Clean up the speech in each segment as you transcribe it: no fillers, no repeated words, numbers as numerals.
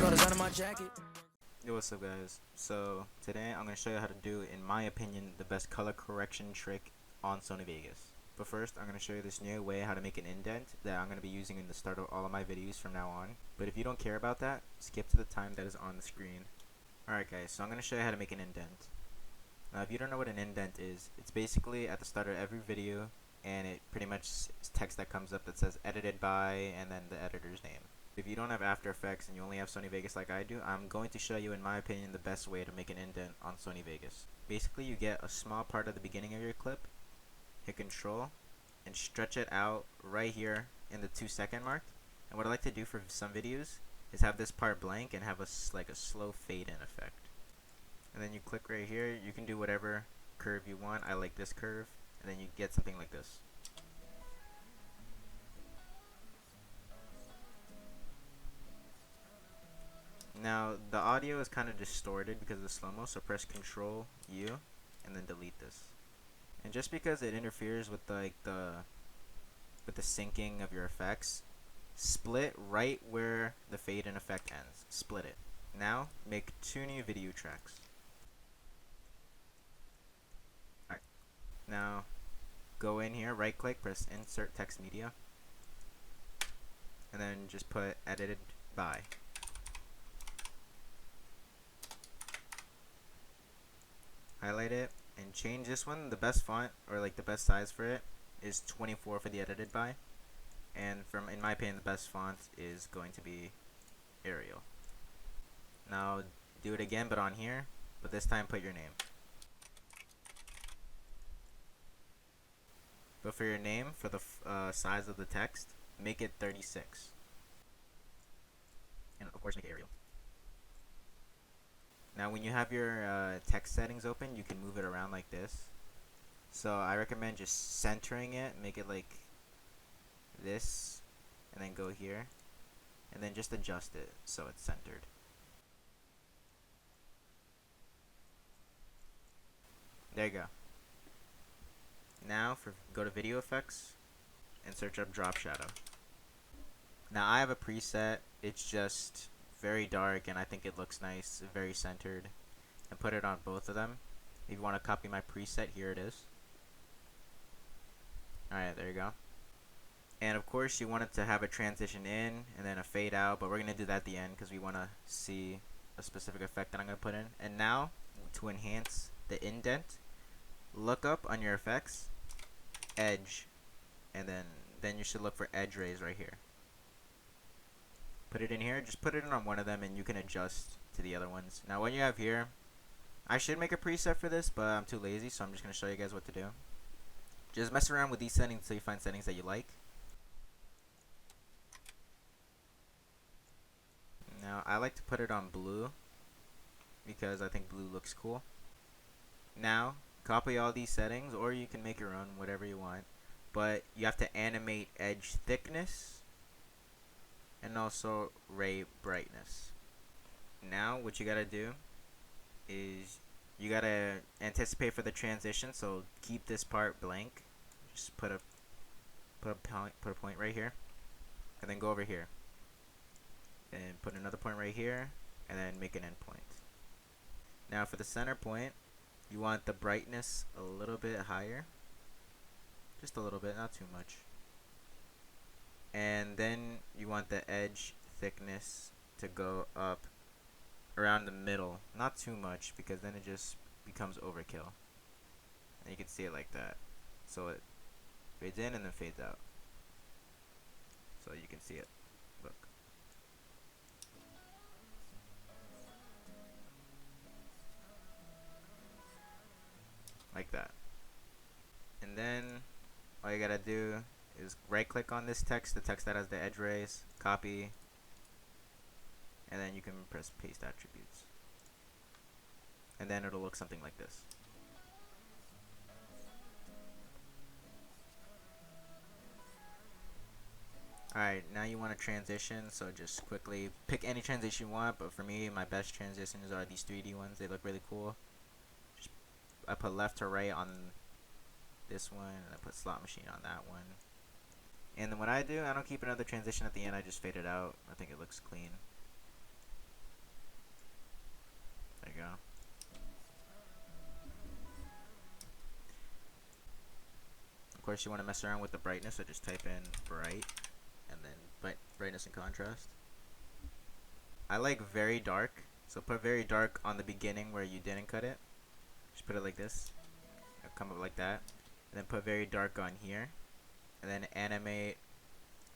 Yo, what's up guys? So today I'm going to show you how to do, in my opinion, the best color correction trick on Sony Vegas. But first I'm going to show you this new way how to make an indent that I'm going to be using in the start of all of my videos from now on. But if you don't care about that, skip to the time that is on the screen. Alright guys, so I'm going to show you how to make an indent. Now if you don't know what an indent is, it's basically at the start of every video, and it pretty much is text that comes up that says edited by and then the editor's name. If you don't have After Effects and you only have Sony Vegas like I do, I'm going to show you, in my opinion, the best way to make an indent on Sony Vegas. Basically, you get a small part at the beginning of your clip, hit Control, and stretch it out right here in the 2-second mark. And what I like to do for some videos is have this part blank and have a slow fade in effect. And then you click right here. You can do whatever curve you want. I like this curve, and then you get something like this. Now the audio is kind of distorted because of the slow-mo, so press Control U and then delete this. And just because it interferes with the syncing of your effects, split right where the fade in effect ends. Split it. Now make 2 new video tracks. Alright. Now go in here, right click, press Insert Text Media, and then just put edited by. Highlight it and change this one. The best font, or like the best size for it, is 24 for the edited by, and in my opinion, the best font is going to be Arial. Now do it again, but on here, but this time put your name. But for your name, for the size of the text, make it 36, and of course make it Arial. Now when you have your text settings open, you can move it around like this. So I recommend just centering it, make it like this, and then go here, and then just adjust it so it's centered. There you go. Now go to Video Effects and search up Drop Shadow. Now I have a preset, it's just very dark and I think it looks nice, very centered, and put it on both of them. If you want to copy my preset, here it is. Alright, there you go. And of course you want it to have a transition in and then a fade out, but we're going to do that at the end because we want to see a specific effect that I'm going to put in. And now to enhance the indent, look up on your effects, edge, and then you should look for edge rays right here. Put it in here, just put it in on one of them and you can adjust to the other ones. Now what you have here, I should make a preset for this, but I'm too lazy, so I'm just going to show you guys what to do. Just mess around with these settings until you find settings that you like. Now I like to put it on blue because I think blue looks cool. Now copy all these settings, or you can make your own, whatever you want, but you have to animate edge thickness and also ray brightness. Now what you gotta do is you gotta anticipate for the transition, so keep this part blank. Just put a point right here, and then go over here and put another point right here, and then make an end point. Now for the center point, you want the brightness a little bit higher, just a little bit, not too much. And then you want the edge thickness to go up around the middle, not too much because then it just becomes overkill. And you can see it like that, so it fades in and then fades out, so you can see it. Look, like that. And then all you gotta do is right click on this text, the text that has the edge rays, copy, and then you can press paste attributes, and then it'll look something like this. Alright, now you want to transition, so just quickly pick any transition you want, but for me, my best transitions are these 3D ones. They look really cool. I put left to right on this one, and I put slot machine on that one. And then what I do, I don't keep another transition at the end, I just fade it out. I think it looks clean. course you want to mess around with the brightness, so just type in bright and then brightness and contrast. I like very dark, so put very dark on the beginning where you didn't cut it. Just put it like this. It'll come up like that. And then put very dark on here. And then animate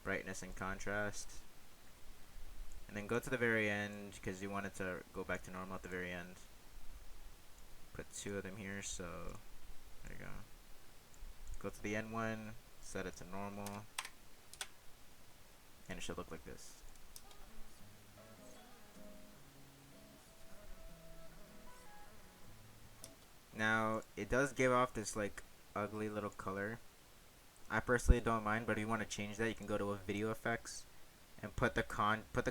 brightness and contrast. And then go to the very end because you want it to go back to normal at the very end. Put 2 of them here, so there you go. Go to the end one, set it to normal, and it should look like this. Now, it does give off this like ugly little color. I personally don't mind, but if you want to change that, you can go to a video effects and put the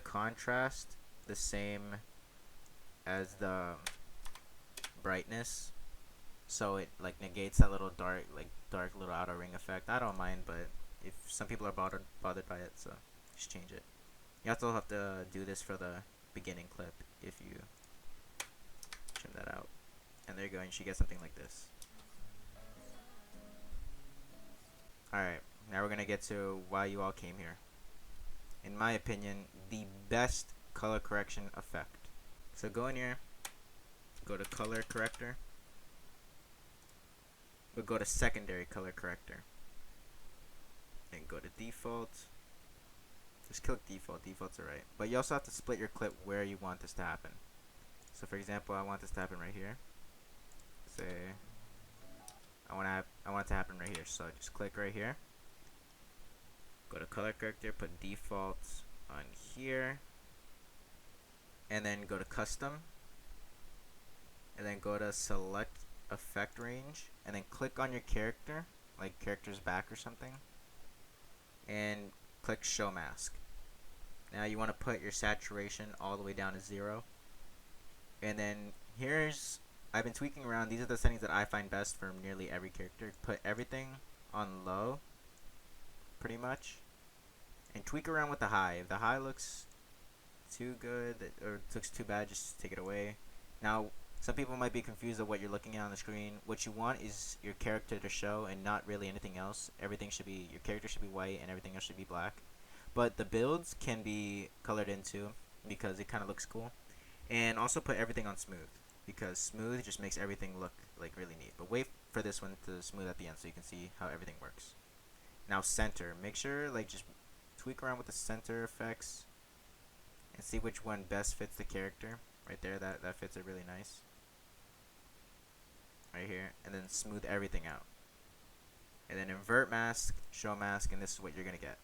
contrast the same as the brightness, so it like negates that little dark little outer ring effect. I don't mind, but if some people are bothered by it, so just change it. You also have to do this for the beginning clip if you trim that out. And there you go, and you should get something like this. Alright, now we're gonna get to why you all came here. In my opinion, the best color correction effect. So go in here, go to color corrector, but go to secondary color corrector, and go to default. Just click default, default's alright. But you also have to split your clip where you want this to happen. So for example, I want this to happen right here. Say I want it to happen right here. So just click right here. Go to color corrector, put default on here, and then go to custom, and then go to select effect range, and then click on your character, like character's back or something, and click show mask. Now you want to put your saturation all the way down to 0, and then I've been tweaking around. These are the settings that I find best for nearly every character. Put everything on low, pretty much, and tweak around with the high. If the high looks too good or looks too bad, just take it away. Now, some people might be confused of what you're looking at on the screen. What you want is your character to show and not really anything else. Your character should be white and everything else should be black. But the builds can be colored in too because it kind of looks cool. And also put everything on smooth because smooth just makes everything look like really neat. But wait for this one to smooth at the end so you can see how everything works. Now center. Make sure just tweak around with the center effects and see which one best fits the character. Right there, that fits it really nice. Right here, and then smooth everything out. And then invert mask, show mask, and this is what you're gonna get.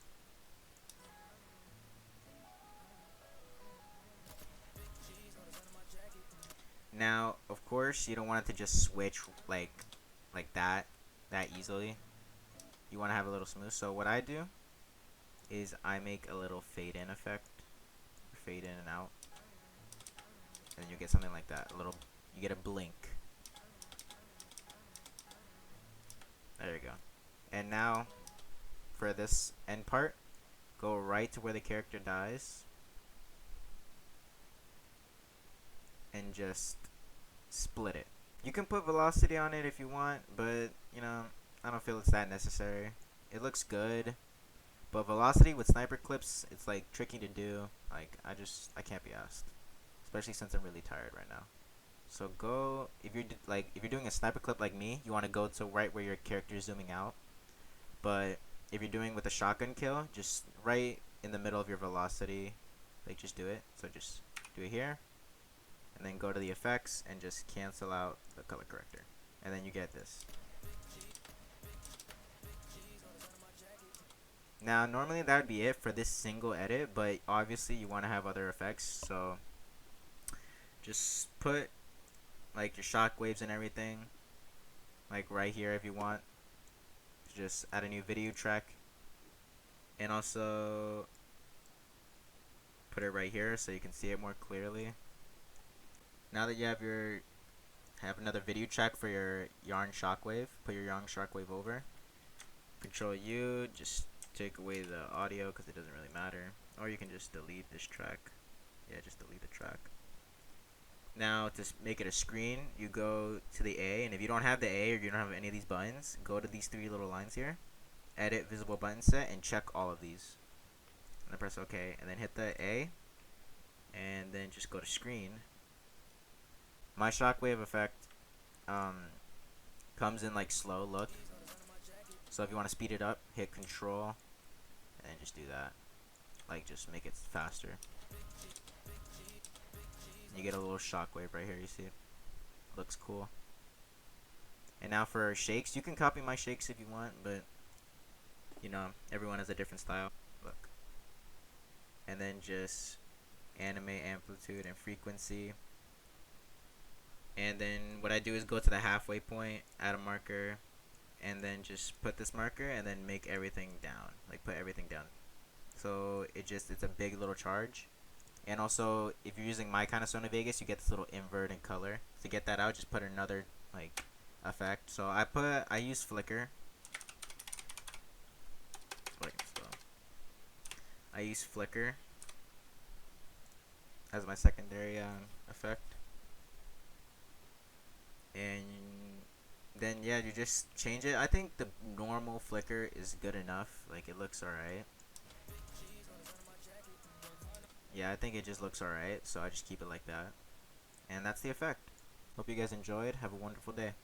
Now, of course, you don't want it to just switch like that easily. You want to have a little smooth. So what I do is I make a little fade in effect, fade in and out, and then you get something like that. You get a blink. There you go. And now, for this end part, go right to where the character dies, and just split it. You can put velocity on it if you want, but I don't feel it's that necessary. It looks good, but velocity with sniper clips, it's tricky to do. I can't be asked, especially since I'm really tired right now. So go, if you're doing a sniper clip like me, you want to go to right where your character is zooming out. But if you're doing with a shotgun kill, just right in the middle of your velocity, just do it. So just do it here, and then go to the effects and just cancel out the color corrector, and then you get this. Now normally that would be it for this single edit, but obviously you want to have other effects, so just put your shockwaves and everything right here if you want. Just add a new video track, and also put it right here so you can see it more clearly. Now that you have another video track for your yarn shockwave, put your yarn shockwave over. Control U, just take away the audio because it doesn't really matter, or you can just delete this track. Yeah, just delete the track. Now to make it a screen, you go to the A, and if you don't have the A or you don't have any of these buttons, go to these 3 little lines here edit visible button set and check all of these. And then press OK, and then hit the A, and then just go to screen. My shockwave effect comes in like slow look. So if you want to speed it up, hit Control, and just do that. Like just make it faster. You get a little shockwave right here. You see, looks cool. And now for shakes, you can copy my shakes if you want, but you know everyone has a different style. Look, and then just animate amplitude and frequency. And then what I do is go to the halfway point, add a marker, and then just put this marker and then make everything down, like put everything down. So it's a big little charge. And also if you're using my kind of Sony Vegas, you get this little invert in color. To get that out, just put another like effect. So I use flicker. I use flicker as my secondary effect. And then yeah, you just change it. I think the normal flicker is good enough. Like it looks alright. Yeah, I think it just looks alright, so I just keep it like that. And that's the effect. Hope you guys enjoyed. Have a wonderful day.